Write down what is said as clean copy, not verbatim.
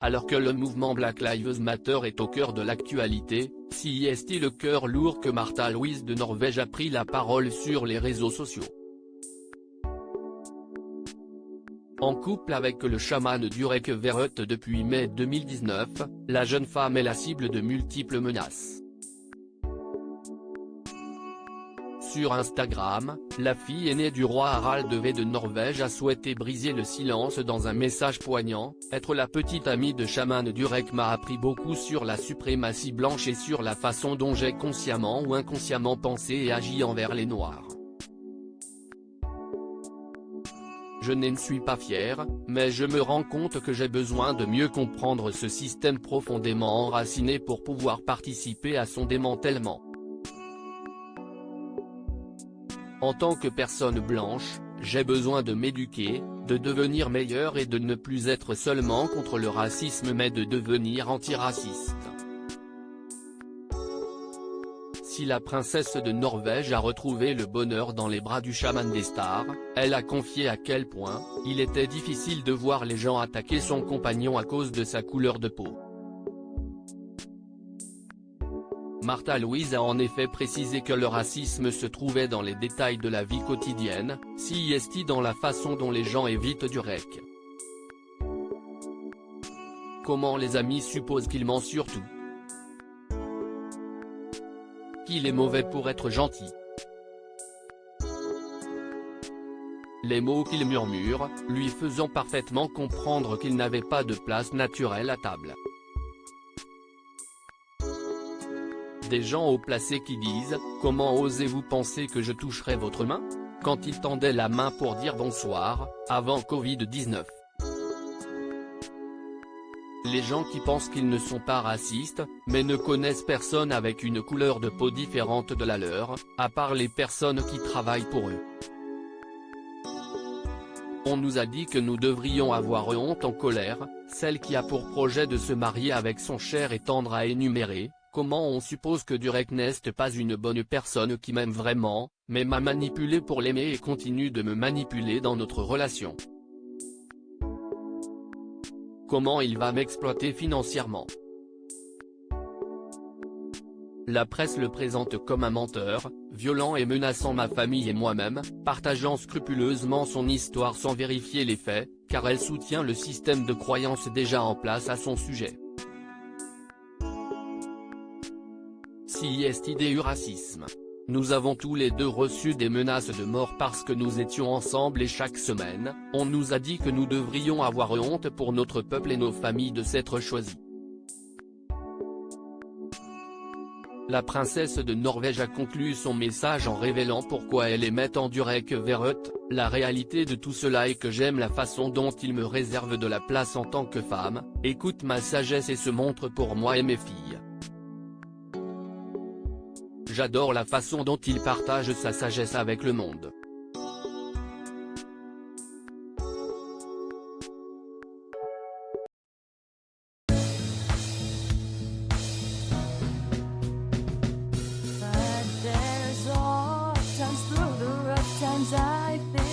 Alors que le mouvement Black Lives Matter est au cœur de l'actualité, CIST le cœur lourd que Märtha Louise de Norvège a pris la parole sur les réseaux sociaux. En couple avec le chaman Durek Verrett depuis mai 2019, la jeune femme est la cible de multiples menaces. Sur Instagram, la fille aînée du roi Harald V de Norvège a souhaité briser le silence dans un message poignant. Être la petite amie de chaman Durek m'a appris beaucoup sur la suprématie blanche et sur la façon dont j'ai consciemment ou inconsciemment pensé et agi envers les Noirs. Je ne suis pas fier, mais je me rends compte que j'ai besoin de mieux comprendre ce système profondément enraciné pour pouvoir participer à son démantèlement. En tant que personne blanche, j'ai besoin de m'éduquer, de devenir meilleur et de ne plus être seulement contre le racisme mais de devenir antiraciste. Si la princesse de Norvège a retrouvé le bonheur dans les bras du chaman des stars, elle a confié à quel point il était difficile de voir les gens attaquer son compagnon à cause de sa couleur de peau. Märtha Louise a en effet précisé que le racisme se trouvait dans les détails de la vie quotidienne, CIST dans la façon dont les gens évitent Durek. Comment les amis supposent qu'il ment sur tout. Qu'il est mauvais pour être gentil. Les mots qu'il murmure, lui faisant parfaitement comprendre qu'il n'avait pas de place naturelle à table. Des gens haut placés qui disent « Comment osez-vous penser que je toucherai votre main ?» quand il tendait la main pour dire bonsoir, avant Covid-19. Les gens qui pensent qu'ils ne sont pas racistes, mais ne connaissent personne avec une couleur de peau différente de la leur, à part les personnes qui travaillent pour eux. On nous a dit que nous devrions avoir honte en colère, celle qui a pour projet de se marier avec son cher et tendre à énumérer. Comment on suppose que Durek n'est pas une bonne personne qui m'aime vraiment, mais m'a manipulé pour l'aimer et continue de me manipuler dans notre relation? Comment il va m'exploiter financièrement? La presse le présente comme un menteur, violent et menaçant ma famille et moi-même, partageant scrupuleusement son histoire sans vérifier les faits, car elle soutient le système de croyances déjà en place à son sujet. CIST racisme. Nous avons tous les deux reçu des menaces de mort parce que nous étions ensemble et chaque semaine, on nous a dit que nous devrions avoir honte pour notre peuple et nos familles de s'être choisis. La princesse de Norvège a conclu son message en révélant pourquoi elle aimait tant Durek Verrett. La réalité de tout cela est que j'aime la façon dont il me réserve de la place en tant que femme, écoute ma sagesse et se montre pour moi et mes filles. J'adore la façon dont il partage sa sagesse avec le monde. But there's all times through the rough times I think